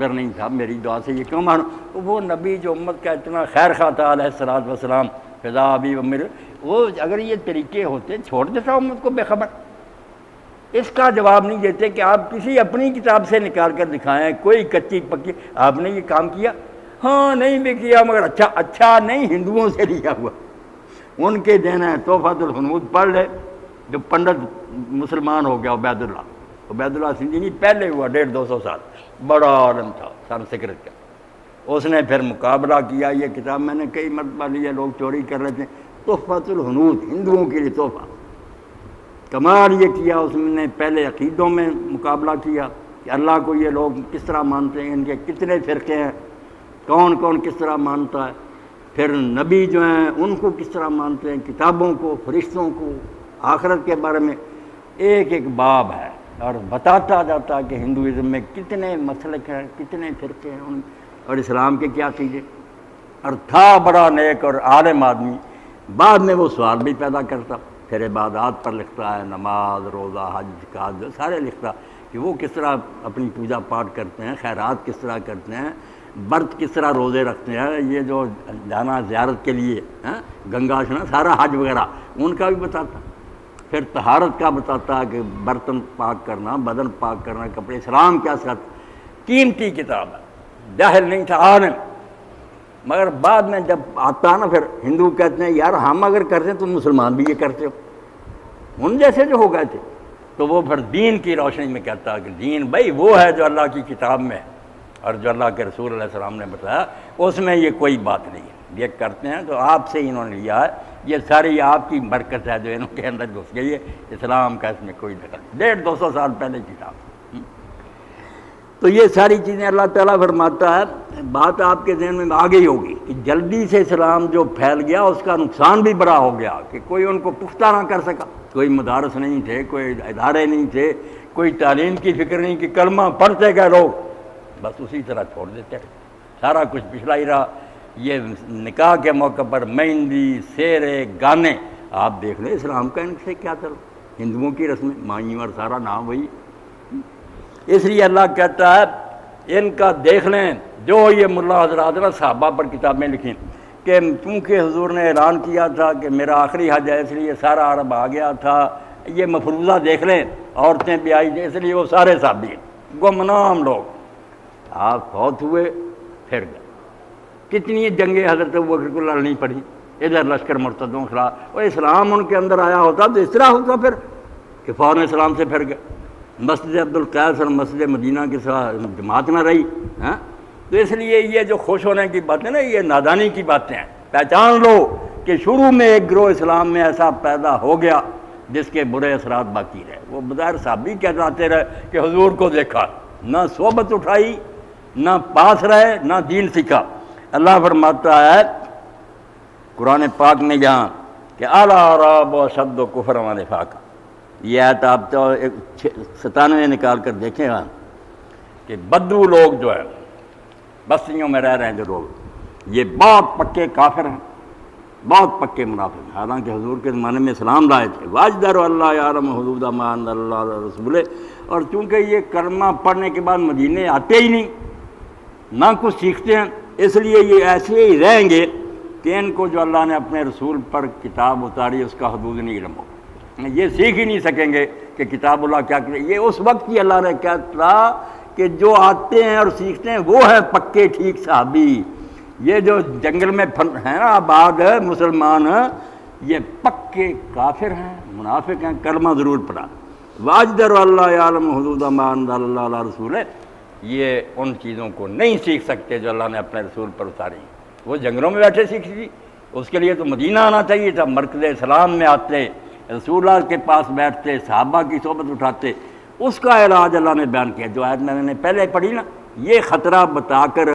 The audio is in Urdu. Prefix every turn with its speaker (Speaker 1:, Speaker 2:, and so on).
Speaker 1: اگر نہیں تھا میری دعا سے یہ کیوں مانو؟ وہ نبی جو امت کا اتنا خیر خواہ تھا علیہ الصلوۃ والسلام، فضا ابی و میرے، وہ اگر یہ طریقے ہوتے چھوڑ دیتا امت کو بے خبر۔ اس کا جواب نہیں دیتے کہ آپ کسی اپنی کتاب سے نکال کر دکھائیں، کوئی کچی پکی آپ نے یہ کام کیا؟ ہاں نہیں بھی کیا، مگر اچھا نہیں، ہندوؤں سے لیا ہوا، ان کے دینا ہے۔ تحفۃ الحنود پڑھ لے، جو پنڈت مسلمان ہو گیا عبید اللہ سندھی نہیں، پہلے ہوا 150-200 سال، بڑا عالم تھا سنسکرت کا۔ اس نے پھر مقابلہ کیا، یہ کتاب میں نے کئی مرتبہ لیا، لوگ چوری کر رہے تھے، تحفۃ الحنود، ہندوؤں کے لیے تحفہ۔ کمال یہ کیا، اس نے پہلے عقیدوں میں مقابلہ کیا کہ اللہ کو یہ لوگ کس طرح مانتے ہیں، ان کے کتنے فرقے ہیں، کون کون کس طرح مانتا ہے، پھر نبی جو ہیں ان کو کس طرح مانتے ہیں، کتابوں کو، فرشتوں کو، آخرت کے بارے میں ایک ایک باب ہے، اور بتاتا جاتا ہے کہ ہندوازم میں کتنے مسلک ہیں، کتنے فرقے ہیں، اور اسلام کے کیا چیزیں۔ اور تھا بڑا نیک اور عالم آدمی، بعد میں وہ سوال بھی پیدا کرتا، پھر عبادات پر لکھتا ہے، نماز، روزہ، حج، زکوٰۃ، سارے لکھتا کہ وہ کس طرح اپنی پوجا پاٹ کرتے ہیں، خیرات کس طرح کرتے ہیں، برت کس طرح روزے رکھتے ہیں، یہ جو جانا زیارت کے لیے گنگا اسنان، سارا حج وغیرہ ان کا بھی بتاتا۔ پھر طہارت کا بتاتا ہے کہ برتن پاک کرنا، بدن پاک کرنا، کپڑے، اسلام کیا ساتھ، قیمتی کتاب ہے۔ جاہل نہیں تھا، عالم، مگر بعد میں جب آتا نا پھر ہندو کہتے ہیں یار ہم اگر کرتے ہیں تو مسلمان بھی یہ کرتے ہو، ان جیسے جو ہو گئے تھے، تو وہ پھر دین کی روشنی میں کہتا ہے کہ دین بھائی وہ ہے جو اللہ کی کتاب میں ہے اور جو اللہ کے رسول علیہ السلام نے بتایا، اس میں یہ کوئی بات نہیں ہے، یہ کرتے ہیں تو آپ سے انہوں نے لیا ہے، یہ ساری آپ کی برکت ہے جو انہوں کے اندر گھس گئی ہے، اسلام کا اس میں کوئی دخل، 150-200 سال پہلے کتاب۔ تو یہ ساری چیزیں اللہ تعالیٰ فرماتا ہے، بات آپ کے ذہن میں آ گئی ہوگی کہ جلدی سے اسلام جو پھیل گیا اس کا نقصان بھی بڑا ہو گیا کہ کوئی ان کو پختہ نہ کر سکا، کوئی مدارس نہیں تھے، کوئی ادارے نہیں تھے، کوئی تعلیم کی فکر نہیں کہ کلمہ پڑھتے گئے لوگ، بس اسی طرح چھوڑ دیتے، سارا کچھ پچھلا ہی رہا۔ یہ نکاح کے موقع پر مہندی، سیرے، گانے، آپ دیکھ لیں اسلام کا ان سے کیا تعلق، ہندوؤں کی رسمیں، مائیں اور سارا نام وہی۔ اس لیے اللہ کہتا ہے ان کا دیکھ لیں، جو یہ ملا حضرات نے صحابہ پر کتابیں لکھیں کہ چونکہ حضور نے اعلان کیا تھا کہ میرا آخری حج ہے، اس لیے سارا عرب آ گیا تھا، یہ مفروضہ دیکھ لیں، عورتیں بھی آئی تھیں، اس لیے وہ سارے صحابی ہیں، گمنام لوگ۔ آپ فوت ہوئے پھر گئے، کتنی جنگیں حضرت ابوبکر کو لڑنی پڑی، ادھر لشکر مرتدوں کے خلاف، اور اسلام ان کے اندر آیا ہوتا تو اس طرح ہوتا پھر کہ فوراً اسلام سے پھر گئے۔ مسجد عبدالقیس اور مسجد مدینہ کے ساتھ جماعت نہ رہی، تو اس لیے یہ جو خوش ہونے کی باتیں نا، یہ نادانی کی باتیں ہیں۔ پہچان لو کہ شروع میں ایک گروہ اسلام میں ایسا پیدا ہو گیا جس کے برے اثرات باقی رہے، وہ بظاہر صحابی کہلاتے رہے کہ حضور کو دیکھا، نہ صحبت اٹھائی، نہ پاس رہے، نہ دین سیکھا۔ اللہ فرماتا ہے قرآن پاک میں جہاں کہ الاعراب اشد کفرا ونفاقا، یہ آیت آپ تو 97 نکال کر دیکھیں گا کہ بدو لوگ جو ہے بستیوں میں رہ رہے ہیں جو لوگ، یہ بہت پکے کافر ہیں، بہت پکے منافق ہیں، حالانکہ حضور کے زمانے میں اسلام لائے تھے، واجدر اللہ یعلم حدود ما انزل اللہ علی رسولہ، اور چونکہ یہ کلمہ پڑھنے کے بعد مدینے آتے ہی نہیں، نہ کچھ سیکھتے ہیں، اس لیے یہ ایسے ہی رہیں گے کہ ان کو جو اللہ نے اپنے رسول پر کتاب اتاری اس کا حدود نہیں علم ہو، یہ سیکھ ہی نہیں سکیں گے کہ کتاب اللہ کیا کرے۔ یہ اس وقت ہی اللہ نے کہا کہ جو آتے ہیں اور سیکھتے ہیں وہ ہے پکے ٹھیک صحابی، یہ جو جنگل میں ہیں نا آباد مسلمان، یہ پکے کافر ہیں، منافق ہیں، کلمہ ضرور پڑھا۔ واجدر اللہ یعلم حدود ما انزل اللہ علی رسولہ، یہ ان چیزوں کو نہیں سیکھ سکتے جو اللہ نے اپنے رسول پر اتاری، وہ جنگلوں میں بیٹھے سیکھ لی، اس کے لیے تو مدینہ آنا چاہیے تھا، مرکز اسلام میں آتے، رسول اللہ کے پاس بیٹھتے، صحابہ کی صحبت اٹھاتے، اس کا علاج اللہ نے بیان کیا، جو آیت میں نے پہلے پڑھی نا، یہ خطرہ بتا کر